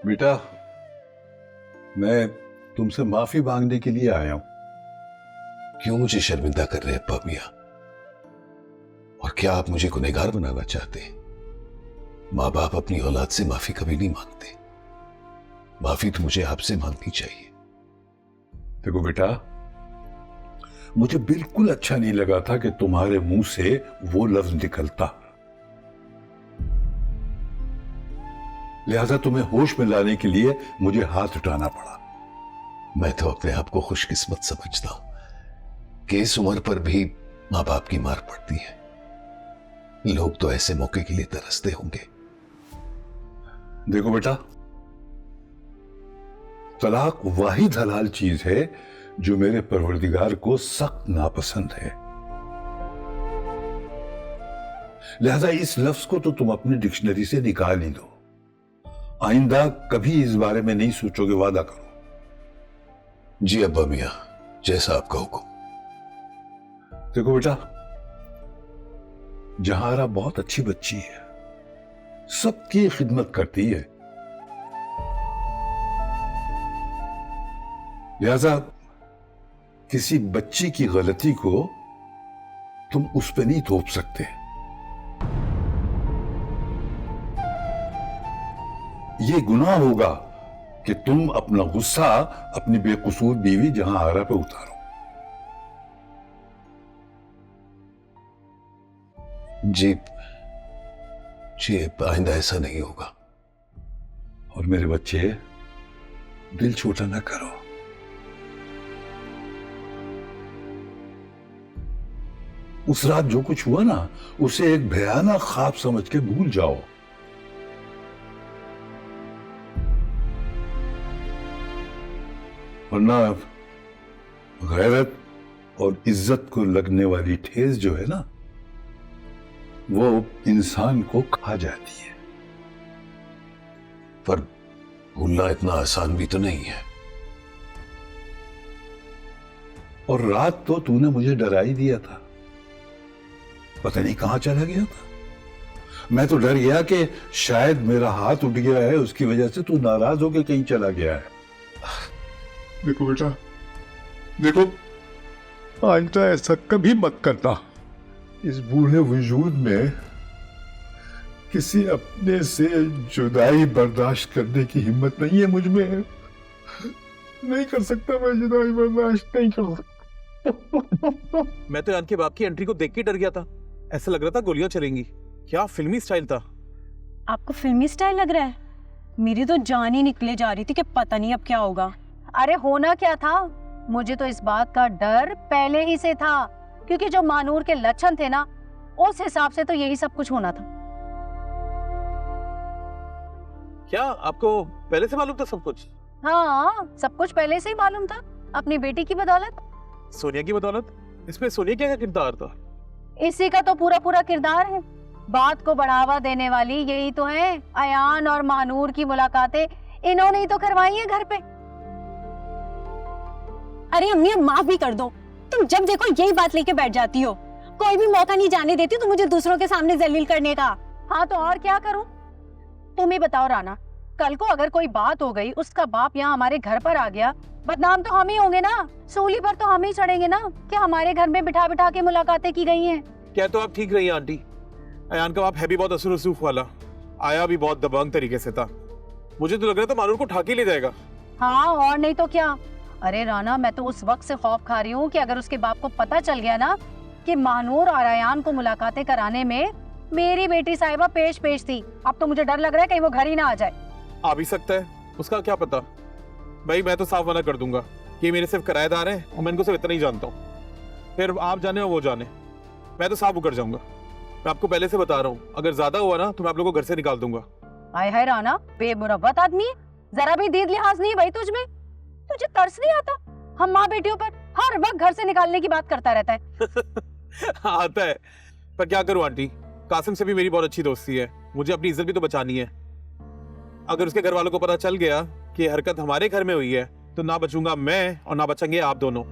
बेटा, मैं तुमसे माफी मांगने के लिए आया हूं। क्यों मुझे शर्मिंदा कर रहे हैं अब्बा मियां? और क्या आप मुझे गुनहगार बनाना चाहते हैं? माँ बाप अपनी औलाद से माफी कभी नहीं मांगते। माफी तो मुझे आपसे मांगनी चाहिए। देखो बेटा, मुझे बिल्कुल अच्छा नहीं लगा था कि तुम्हारे मुंह से वो लफ्ज निकलता, लिहाजा तुम्हें होश में लाने के लिए मुझे हाथ उठाना पड़ा। मैं तो अपने आप को खुशकिस्मत समझता हूं कि इस उम्र पर भी माँ बाप की मार पड़ती है। लोग तो ऐसे मौके के लिए तरसते होंगे। देखो बेटा, तलाक वाहिद हलाल चीज है जो मेरे परवरदिगार को सख्त नापसंद है। लिहाजा इस लफ्ज को तो तुम अपनी डिक्शनरी से निकाल ही दो। आइंदा कभी इस बारे में नहीं सोचोगे, वादा करो। जी अब्बा मियां, जैसा आपका हुक्म। देखो बेटा, जहारा बहुत अच्छी बच्ची है, सबकी खिदमत करती है। लिहाजा किसी बच्ची की गलती को तुम उस पर नहीं थोप सकते। ये गुनाह होगा कि तुम अपना गुस्सा अपनी बेकसूर बीवी जहां पे उतारो। जी जी, आइंदा ऐसा नहीं होगा। और मेरे बच्चे, दिल छोटा ना करो। उस रात जो कुछ हुआ ना, उसे एक भयानक ख्वाब समझ के भूल जाओ। वरना गैरत और इज्जत को लगने वाली ठेस जो है ना, वो इंसान को खा जाती है। पर भूलना इतना आसान भी तो नहीं है। और रात तो तूने मुझे डरा ही दिया था। पता नहीं कहां चला गया था। मैं तो डर गया कि शायद मेरा हाथ उठ गया है, उसकी वजह से तू नाराज होकर कहीं चला गया है। देखो बेटा, देखो आइंदा ऐसा कभी मत करना। इस बूढ़े वजूद में किसी अपने से जुदाई बर्दाश्त करने की हिम्मत नहीं है मुझ में। नहीं कर सकता मैं, जुदाई बर्दाश्त नहीं कर सकता। मैं तो यान के बाप की एंट्री को देख के डर गया था। ऐसा लग रहा था गोलियां चलेंगी। क्या फिल्मी स्टाइल था। आपको फिल्मी स्टाइल लग रहा है? मेरी तो जान ही निकले जा रही थी कि पता नहीं अब क्या होगा। अरे होना क्या था, मुझे तो इस बात का डर पहले ही से था, क्योंकि जो मानूर के लक्षण थे ना, उस हिसाब से तो यही सब कुछ होना था। क्या आपको पहले से मालूम था सब कुछ? हाँ, सब कुछ पहले से ही मालूम था, अपनी बेटी की बदौलत। सोनिया की बदौलत? इसमें सोनिया क्या किरदार था? इसी का तो पूरा पूरा किरदार है। बात को बढ़ावा देने वाली यही तो है। अयान और मानूर की मुलाकातें इन्होंने ही तो करवाई है घर पे। अरे अम्मी, अब माफ भी कर दो। तुम जब देखो यही बात लेके बैठ जाती हो। कोई भी मौका नहीं जाने देती तो मुझे दूसरों के सामने जलील करने का। हाँ तो और क्या करूं? तुम ही बताओ राना, कल को अगर कोई बात हो गई, उसका बाप यहाँ हमारे घर पर आ गया, बदनाम तो हम ही होंगे ना। सूली पर तो हम ही चढ़ेंगे ना कि हमारे घर में बिठा बिठा के मुलाकातें की गई हैं। क्या तो आप ठीक रही आंटी। अयान का बाप है भी बहुत असुर रसूख वाला, आया भी बहुत दबंग तरीके से था। मुझे तो लग रहा था मानूर को ठाके ले जाएगा। हाँ और नहीं तो क्या। अरे राना, मैं तो उस वक्त से खौफ खा रही हूँ कि अगर उसके बाप को पता चल गया ना कि मानूर और अयान को मुलाकातें कराने में मेरी बेटी साहिबा पेश थी, अब तो मुझे डर लग रहा है कहीं वो घर ही ना आ जाए। आ भी सकता है, उसका क्या पता। भाई मैं तो साफ मना कर दूंगा कि मेरे सिर्फ किराएदार हैं और मैं इनको सिर्फ इतना ही जानता हूँ। फिर आप जाने और वो जाने, मैं तो साफ उकर जाऊंगा। मैं आपको पहले से बता रहा हूँ, अगर ज्यादा हुआ ना तो मैं आप लोगों को घर से निकाल दूंगा। हाय हाय राना, बेमुरव्वत आदमी है, जरा भी दीद लिहाज नहीं है भाई तुझमें। तुझे तरस नहीं आता? हम माँ बेटियों पर हर वक्त घर से निकालने की बात करता रहता है। आता है, पर क्या करूं आंटी, कासिम से भी मेरी बहुत अच्छी दोस्ती है, मुझे अपनी इज्जत भी तो बचानी है। अगर उसके घर वालों को पता चल गया कि ये हरकत हमारे घर में हुई है तो ना बचूंगा मैं और ना बचेंगे आप दोनों।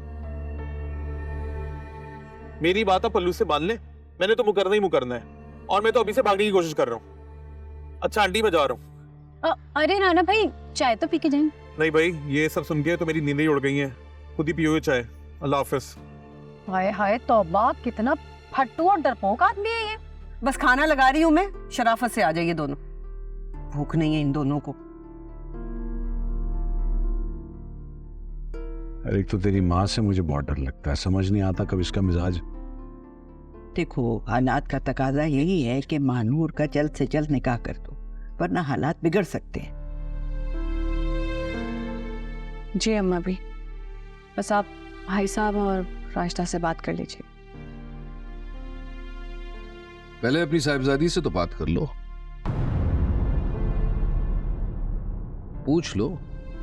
मेरी बात आप पल्लू से मान ले, मैंने तो मुकरना ही मुकरना है और मैं तो अभी से भागने की कोशिश कर रहा हूँ। अच्छा आंटी मैं जा रहा हूँ। अरे राणा भाई चाय तो पी के जाएं। नहीं भाई ये सब सुन के तो मेरी नींदें ही उड़ गई हैं। खुद ही पियोगे चाय। अल्लाह हाफिज। हाय हाय तौबा, कितना फट्टू और डरपोक आदमी है ये। बस खाना लगा रही हूँ मैं, शराफत से आ जाइए दोनों। भूख नहीं है इन दोनों को। अरे एक तो तेरी माँ से मुझे बहुत डर लगता है, समझ नहीं आता कब इसका मिजाज। देखो हालात का तकाजा यही है कि महानूर का जल्द से जल्द निकाह कर दो, वरना हालात बिगड़ सकते हैं। जी अम्मा भी, बस आप भाई साहब और राशिदा से बात कर लीजिए। पहले अपनी साहिबजादी से तो बात कर लो, पूछ लो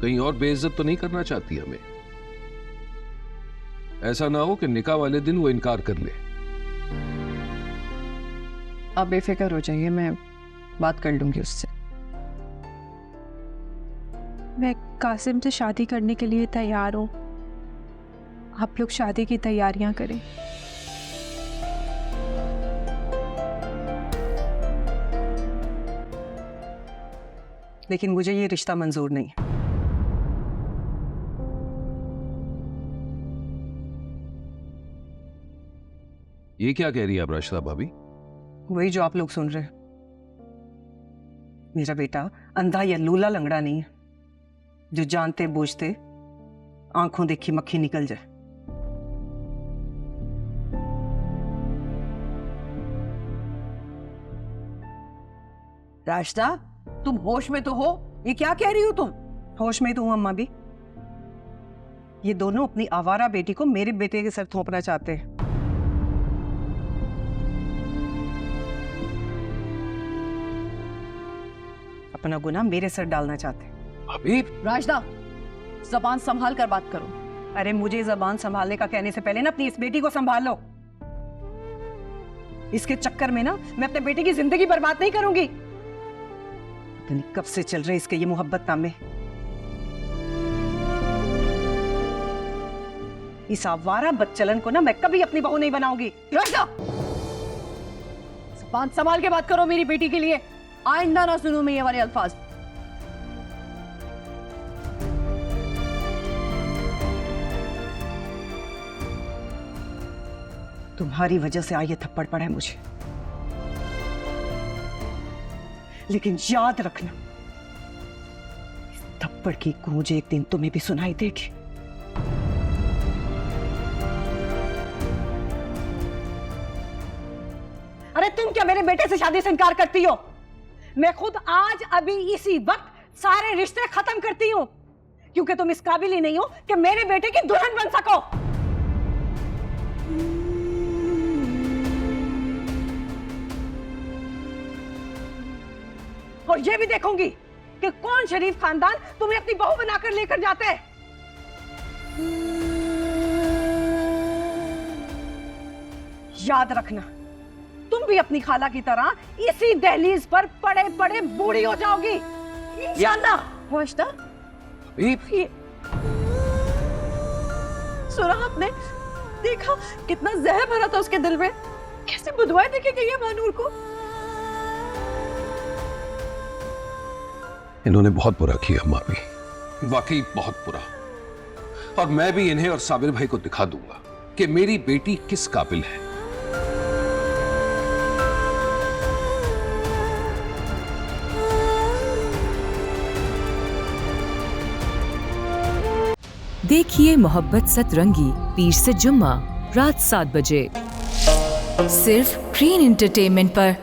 कहीं और बेइज्जत तो नहीं करना चाहती हमें। ऐसा ना हो कि निकाह वाले दिन वो इनकार कर ले। आप बेफिक्र हो जाइए, मैं बात कर लूंगी उससे। मैं कासिम से शादी करने के लिए तैयार हूँ। आप लोग शादी की तैयारियां करें। लेकिन मुझे ये रिश्ता मंजूर नहीं है। ये क्या कह रही है अब राशिदा भाभी? वही जो आप लोग सुन रहे हैं। मेरा बेटा अंधा या लूला लंगड़ा नहीं है जो जानते बूझते आंखों देखी मक्खी निकल जाए। राशिदा तुम होश में तो हो? ये क्या कह रही हो तुम? होश में तो हूं अम्मा भी। ये दोनों अपनी आवारा बेटी को मेरे बेटे के सर थोपना चाहते हैं। अपना गुनाह मेरे सर डालना चाहते हैं। अभी राशिदा जबान संभाल कर बात करो। अरे मुझे जबान संभालने का कहने से पहले ना अपनी इस बेटी को संभाल लो। इसके चक्कर में ना मैं अपने बेटे की जिंदगी बर्बाद नहीं करूंगी। पता नहीं कब से चल रहे इसके ये मोहब्बत नामे। इस आवारा बदचलन को ना मैं कभी अपनी बहू नहीं बनाऊंगी। राशिदा जबान संभाल के बात करो मेरी बेटी के लिए। आइंदा ना सुनूं मैं ये वाले अल्फाज। तुम्हारी वजह से आज ये थप्पड़ पड़ा है मुझे, लेकिन याद रखना इस थप्पड़ की गूंज एक दिन तुम्हें भी सुनाई देगी। अरे तुम क्या मेरे बेटे से शादी से इनकार करती हो? मैं खुद आज अभी इसी वक्त सारे रिश्ते खत्म करती हूं, क्योंकि तुम इस काबिल ही नहीं हो कि मेरे बेटे की दुल्हन बन सको। और ये भी देखूंगी कि कौन शरीफ खानदान तुम्हें अपनी बहू बनाकर लेकर जाते हैं। याद रखना तुम भी अपनी खाला की तरह इसी दहलीज पर पड़े पड़े बूढ़ी हो जाओगी इंशाअल्लाह। राशिदा अभी सुना आपने? देखा कितना जहर भरा था उसके दिल में, कैसे बुधवार देखे गई है मानूर को। इन्होंने बहुत बुरा किया अम्मा भी, वाकई बहुत बुरा। और मैं भी इन्हें और साबिर भाई को दिखा दूंगा कि मेरी बेटी किस काबिल है। देखिए मोहब्बत सतरंगी पीर से जुम्मा रात 7 बजे सिर्फ ग्रीन एंटरटेनमेंट पर।